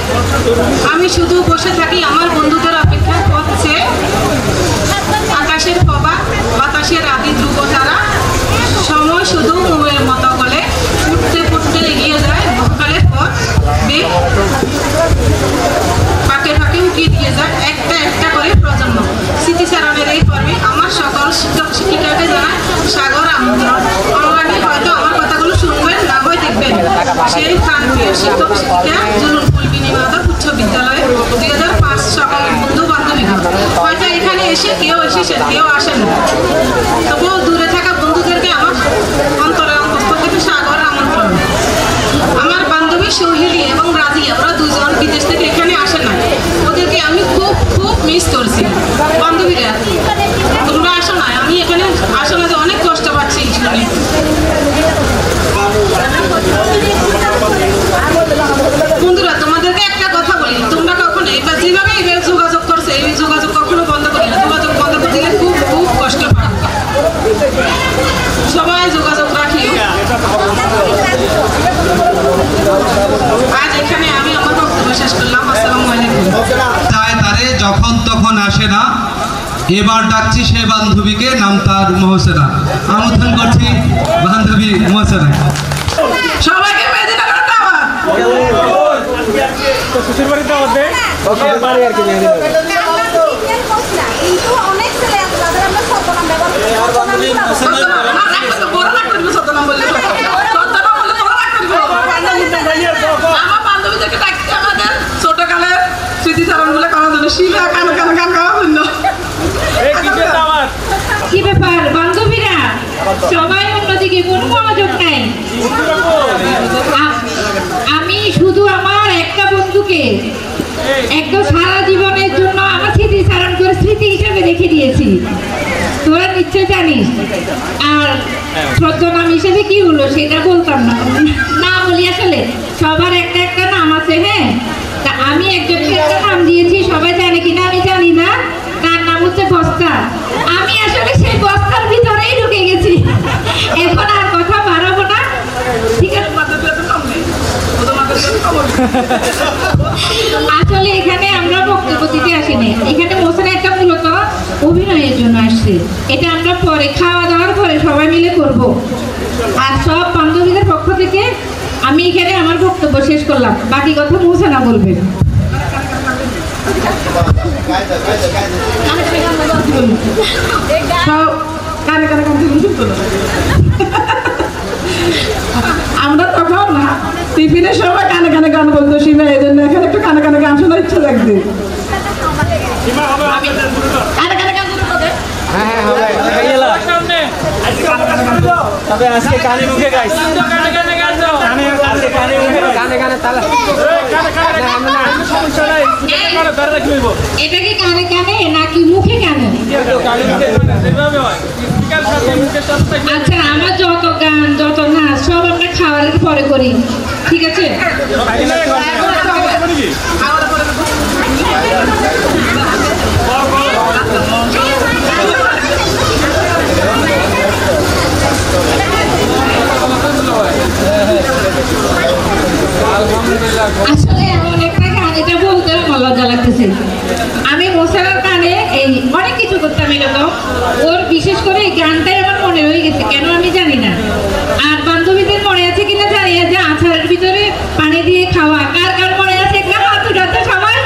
আমি শুধু বসে থাকি আমার বন্ধুদের অপেক্ষা করছে। আকাশের প্রবাহ, বাতাসের আদি ধ্রুব তারা, সময় শুধু মোয়ের মতো গলে ফুটতে ফুটতে এগিয়ে যায় বহুকালের পর বেগ, ফাঁকে ফাঁকে উঁকি দিয়ে যায় একটা একটা করে প্রজন্ম। স্মৃতিচারণের এই পর্বে আমার সকল শিক্ষক শিক্ষিকাকে জানায় সাগর আমন্ত্রণ। অনলাইনে হয়তো আমার কথাগুলো শুনবেন, না হয় দেখবেন। সেই প্রাণপ্রিয় শিক্ষক শিক্ষিকা জুলুনপুর বিনিমাদক উচ্চ বিদ্যালয়ে 2005 সকল বন্ধু বান্ধবীগণ হয়তো এখানে এসে কেউ এসেছে, কেউ আসেন, তবুও দূরে থাকা বন্ধুদেরকে আমার অন্তরের অন্তঃস্থল থেকে সাগর আমন্ত্রণ। আমার বান্ধবী সোহেলি এবং রাজিয়া, ওরা দুজন বিদেশ থেকে এখানে আসে না, ওদেরকে আমি খুব খুব মিস করছি। বান্ধবীরা তোমরা আসো না, আমি এখানে আসো না, অনেক কষ্ট পাচ্ছি শুনে। আজ এখানে আমি আমার বক্তব্য শেষ করলাম। আসসালামু আলাইকুম। তাই তারে যখন তখন আসে না, এবার ডাকছি সে বান্ধবীকে, নাম তার মোহসেনা। আমন্ত্রণ করছি বান্ধবী মোহসেনা। সবাইকে মেদিনা করে দাওয়াত। শ্বশুর বাড়িতে আমাদের বাড়ি আর কি কিন্তু অনেক ছেলে আছে যাদের আমরা সর্বনাম ব্যবহার করি। আমার বান্ধবীদেরকে ডাকতে আমাদের ছোটকালের স্মৃতিচারণগুলো করার জন্য শিবা গান গাওয়ার জন্য। কি ব্যাপার বান্ধবীরা, সবাই অন্যদিকে কোনো মনোযোগ নাই। আমি শুধু আমার একটা বন্ধুকে একদম সারা জীবনের জন্য আমার স্মৃতিচারণ করে স্মৃতি হিসেবে রেখে দিয়েছি, তোরা নিশ্চয় জানিস। আর ছদ্মনাম হিসেবে কি হলো সেটা বলতাম না, না বলি আসলে সবার একটা একটা নাম আছে। হ্যাঁ, তা আমি একজনকে একটা নাম দিয়েছি, সবাই জানে কিনা আমি জানি না, তার নাম হচ্ছে বস্তা। আমি আসলে সেই বস্তার ভিতরেই ঢুকে গেছি, এখন আর কথা বাড়াবো না, ঠিক আছে? আসলে এখানে আমরা বক্তব্য দিতে আসিনি, এখানে মোহসেনা একটা মূলত অভিনয়ের জন্য আসছে। এটা আমরা পরে খাওয়া দাওয়ার পরে সবাই মিলে করব। আর সব বান্ধবীদের পক্ষ থেকে আমি এখানে আমার বক্তব্য শেষ করলাম, বাকি কথা মোহসেনা বলবেন। আমরা তখন টিফিনের সময় কানে কানে গান বলতো শিবা, এই জন্য এখানে একটু কানে কানে গান শোনার ইচ্ছা লাগছে। কানে কানে গান শুরু করে। তবে আজকে কানে মুখে গাইস, এটা কি কানে কানে নাকি মুখে কানে? আচ্ছা, আমার যত গান যত নাচ সব আমরা খাওয়ার পরে করি, ঠিক আছে? আসলে এমন একটা গান, এটা বলতে আমার লজ্জা লাগতেছে। আমি মোহসেনার গানে এই অনেক কিছু করতাম এরকম, ওর বিশেষ করে এই গানটাই আমার মনে রয়ে গেছে, কেন আমি জানি না। আর বান্ধবীদের মনে আছে কিনা জানি না যে আচারের ভিতরে পানি দিয়ে খাওয়া, কার কার মনে আছে একটা হাত উঠাতে সবাই।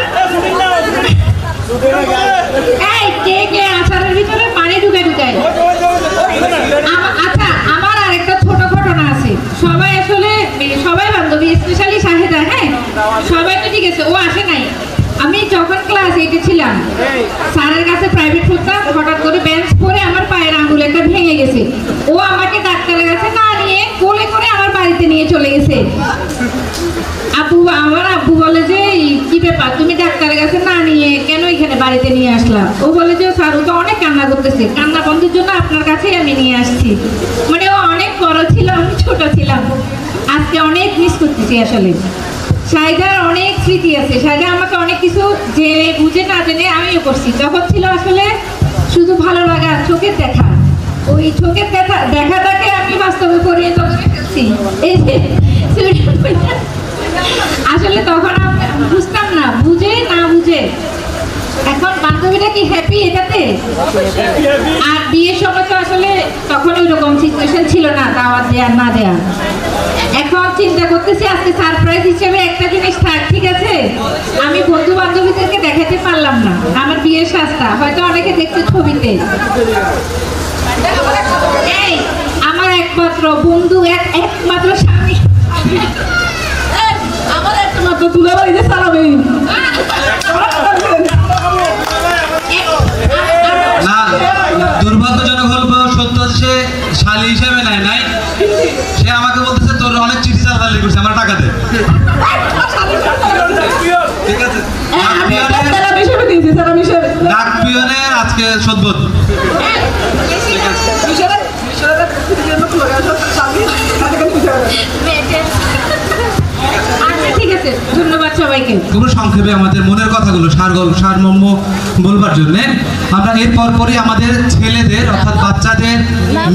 এই কে কে আচারের ভিতরে পানি ঢুকায়? আচ্ছা, আমার আরেকটা ছোট ঘটনা আছে। সবাই আসলে সবাই বান্ধবী, স্পেশালি শাহেদা, হ্যাঁ সবাই তো ঠিক আছে, ও আসে নাই। আমি যখন ক্লাস 8-এ ছিলাম, স্যারের কাছে প্রাইভেট পড়তাম, হঠাৎ করে বেঞ্চ পরে আমার পায়ের আঙুল একটা ভেঙে গেছে। ও আমাকে ডাক্তারের কাছে না নিয়ে কোলে করে আমার বাড়িতে নিয়ে চলে গেছে। আমার আব্বু বলে যে কি ব্যাপার, তুমি ডাক্তারের কাছে না নিয়ে কেন এখানে বাড়িতে নিয়ে আসলাম? ও বলে যে স্যার ও তো অনেক কান্না করতেছে, কান্না বন্ধের জন্য আপনার কাছেই আমি নিয়ে আসছি। মানে ও অনেক বড় ছিল, আমি ছোট ছিলাম। আজকে অনেক মিস করতেছি আসলে। শাহিদার অনেক স্মৃতি আছে, শাহিদা আমাকে অনেক কিছু জেনে বুঝে না জেনে আমিও করছি। তখন ছিল আসলে শুধু ভালো লাগা, চোখের দেখা, ওই চোখের দেখাটাকে আমি বাস্তবে পরিণত করে ফেলছি। এই যে আসলে তখন আমি বুঝতাম না, বুঝে না বুঝে। এখন বান্ধবীটা কি হ্যাপি এটাতে? আর বিয়ের সময় তো আসলে তখন ওই রকম সিচুয়েশন ছিল না, দাওয়াত দেয়া না দেয়া। এখন চিন্তা করতেছি আজকে সারপ্রাইজ হিসেবে একটা জিনিস থাক, ঠিক আছে? আমি বন্ধু বান্ধবীদেরকে দেখাতে পারলাম না আমার বিয়ের সাজটা, হয়তো অনেকে দেখতে ছবিতে। এই আমার একমাত্র বন্ধু, একমাত্র স্বামী, আমার একটা মাত্র তুলে বাড়িতে চালাবে। না, দুর্ভাগ্যজনক হলো সত্য, সে শালী হিসেবে নেয় নাই। সে আমাকে বলতেছে তোর অনেক চিঠি চালাচালি করছে, আমার টাকা দে। ঠিক আছে, ডাক পিয়নের আজকে সদ্বোধ। আচ্ছা ঠিক আছে, ধন্যবাদ সবাইকে। খুব সংক্ষেপে আমাদের মনের কথাগুলো সারমর্ম বলবার জন্যে আমরা এর পরপরই আমাদের ছেলেদের অর্থাৎ বাচ্চাদের,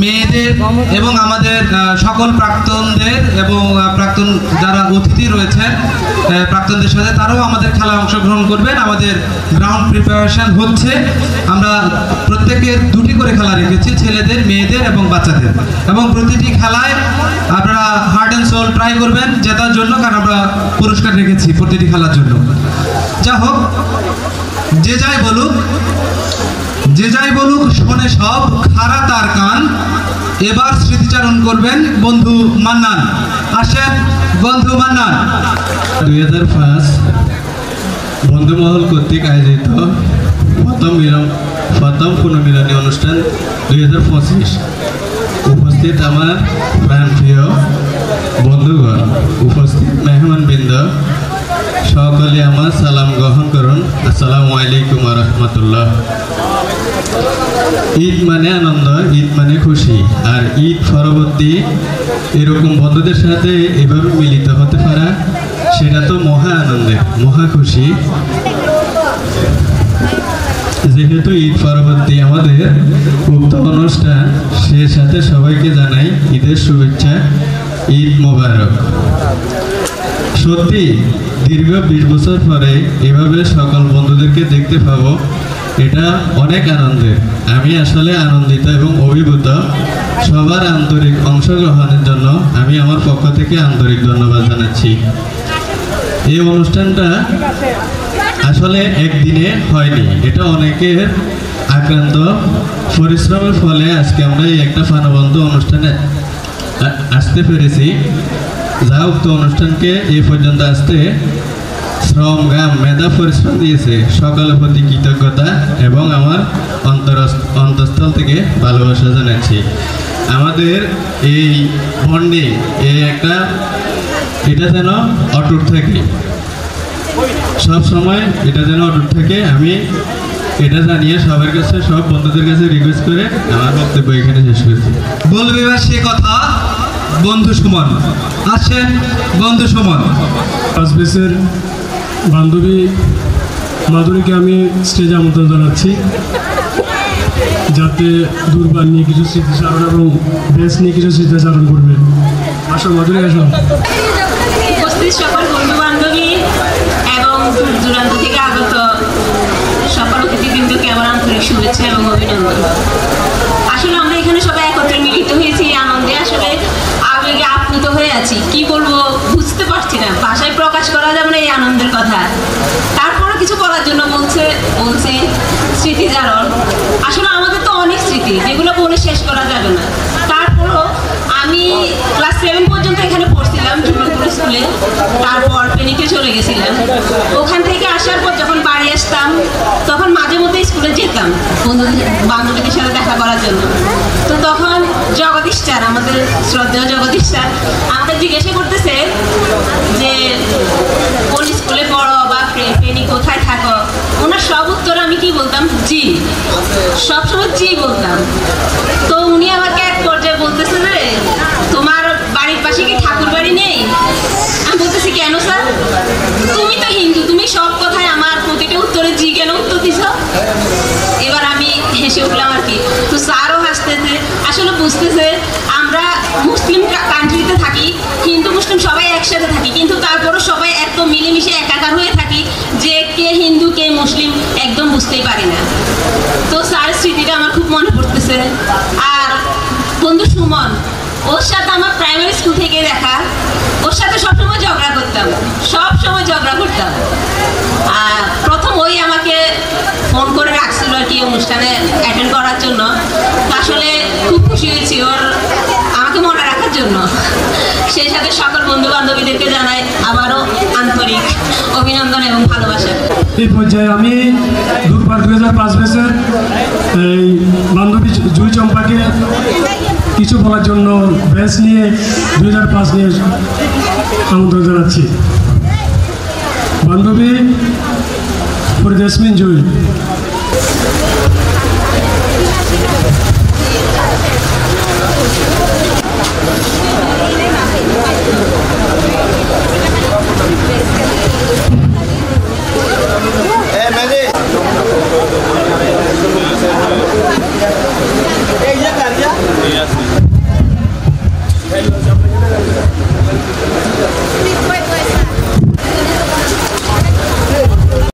মেয়েদের এবং আমাদের সকল প্রাক্তনদের এবং প্রাক্তন যারা অতিথি রয়েছেন প্রাক্তনদের সাথে তারাও আমাদের খেলায় অংশগ্রহণ করবেন। আমাদের গ্রাউন্ড প্রিপারেশন হচ্ছে। আমরা প্রত্যেকের দুটি করে খেলা রেখেছি, ছেলেদের, মেয়েদের এবং বাচ্চাদের, এবং প্রতিটি খেলায় আপনারা হার্ট অ্যান্ড সোল ট্রাই করবেন জেতার জন্য, কারণ আমরা পুরস্কার রেখেছি প্রতিটি খেলার জন্য। যা হোক, যে যাই বলুক শোনে সব, খাড়া তার কান। এবার স্মৃতিচারণ করবেন বন্ধু মান্নান। আসেন বন্ধু মান্নান। 2005 বন্ধুমহল কর্তৃক আয়োজিত প্রথম পুনর্মিলনী অনুষ্ঠান 2025। উপস্থিত আমার প্রাণপ্রিয় বন্ধুগণ, উপস্থিত মেহমানবৃন্দ, সকলে আমার সালাম গ্রহণ করুন। আসসালামু আলাইকুম ওয়া রাহমাতুল্লাহ। ঈদ মানে আনন্দ, ঈদ মানে খুশি, আর ঈদ পরবর্তী এরকম বন্ধুদের সাথে এভাবে মিলিত হতে পারা, সেটা তো মহা আনন্দের, মহা খুশি। যেহেতু ঈদ পরবর্তী আমাদের উক্ত অনুষ্ঠান, সে সাথে সবাইকে জানাই ঈদের শুভেচ্ছা, ঈদ মোবারক। সত্যি দীর্ঘ 20 বছর পরে এভাবে সকল বন্ধুদেরকে দেখতে পাবো, এটা অনেক আনন্দের। আমি আসলে আনন্দিত এবং অভিভূত। সবার আন্তরিক অংশগ্রহণের জন্য আমি আমার পক্ষ থেকে আন্তরিক ধন্যবাদ জানাচ্ছি। এই অনুষ্ঠানটা আসলে একদিনে হয়নি, এটা অনেকের আক্রান্ত পরিশ্রমের ফলে আজকে আমরা এই একটা প্রাণবন্ত অনুষ্ঠানে আসতে পেরেছি। যা উক্ত অনুষ্ঠানকে এই পর্যন্ত আসতে শ্রম, ঘাম, মেধা, পরিশ্রম দিয়েছে, সকলের প্রতি কৃতজ্ঞতা এবং আমার অন্তঃস্থল থেকে ভালোবাসা জানাচ্ছি। আমাদের এই বন্ডিং, এটা যেন অটুট থাকে, সব সময় এটা যেন অটুট থাকে। আমি এটা জানিয়ে সবার কাছে, সব বন্ধুদের কাছে রিকোয়েস্ট করে আমার বক্তব্য এখানে শেষ করছি। বলবে এবার সে কথা বন্ধু সুমন। আসেন বন্ধু সুমন। পাঁচ বেসের বান্ধবী মাধুরীকে আমি স্টেজে আমন্ত্রণ জানাচ্ছি, যাতে দুর্বার নিয়ে কিছু স্মৃতিচারণ এবং বেস নিয়ে কিছু স্মৃতিচারণ করবে। আসো মাধুরী, আসো। উপস্থিত সকল বন্ধু বান্ধবী এবং দূর দূরান্ত থেকে আগত সকল অতিথিবৃন্দকে আমার আন্তরিক শুভেচ্ছা এবং অভিনন্দন। আসলে আমরা এখানে সবাই একত্রে মিলিত হয়েছি আনন্দে, আসলে আবেগে আপ্লুত হয়ে আছি। কি বলবো বুঝতে পারছি না, ভাষায় প্রকাশ করা যাবে না এই আনন্দের কথা। তারপরও কিছু বলার জন্য বলছি স্মৃতিচারণ। আসলে আমাদের তো অনেক স্মৃতি যেগুলো বলে শেষ করা যাবে না। তারপরও আমি ক্লাস 7 পর্যন্ত এখানে পড়ছিলাম জুলপুর স্কুলে, তারপর ফেনীতে চলে গেছিলাম। ওখান থেকে আসার পর যখন বাড়ি আসতাম তখন মাঝে মধ্যে স্কুলে যেতাম বান্ধবীদের সাথে দেখা করার জন্য। তো তখন জগদীশ স্যার, আমাদের শ্রদ্ধেয় জগদীশ স্যার, আমাকে জিজ্ঞাসা করতেছে যে কোন স্কুলে পড়ো বা ফেনী কোথায় থাকো। ওনার সব উত্তর আমি কি বলতাম, জি, সবসময় জি বলতাম। তো উনি আমাকে এক পর্যায়ে বলতেছে যে তোমার বাড়ির পাশে কি ঠাকুর বাড়ি নেই? আমি বলতেছি কেন স্যার, তুমি তো হিন্দু, তুমি সব কথায় আমার প্রতিটা উত্তরে জি কেন উত্তর দিছ? এবার আমি হেসে উঠলাম আর কি। তো স্যারও হাসতেছে, আসলে বুঝতেছে আমরা মুসলিম কান্ট্রিতে থাকি, হিন্দু মুসলিম সবাই একসাথে থাকি, কিন্তু তারপরও সবাই এত মিলেমিশে একাকার হয়ে থাকি যে কে হিন্দু কে মুসলিম একদম বুঝতেই পারি না। তো স্যারের স্মৃতিটা আমার খুব মনে পড়তেছে। আর বন্ধু সুমন, ওর সাথে আমার প্রাইমারি স্কুল থেকে দেখা, ওর সাথে সবসময় ঝগড়া করতাম, আর প্রথম ওই আমাকে ফোন করে রাখছিল আর কি অনুষ্ঠানে অ্যাটেন্ড করার জন্য। আসলে খুব খুশি হয়েছি ওর আমাকে মনে রাখার জন্য। সেই সাথে সকল বন্ধু বান্ধবীদেরকে জানাই আবারও আন্তরিক অভিনন্দন এবং ভালোবাসা। এই পর্যায়ে আমি দুর্বার 2005 ব্যাচের এই বান্ধবী জুই চম্পাকে কিছু বলার জন্য ব্যাচ নিয়ে 2005 নিয়ে আমন্ত্রণ জানাচ্ছি। বান্ধবী ফরিদ ইয়াসমিন জুই।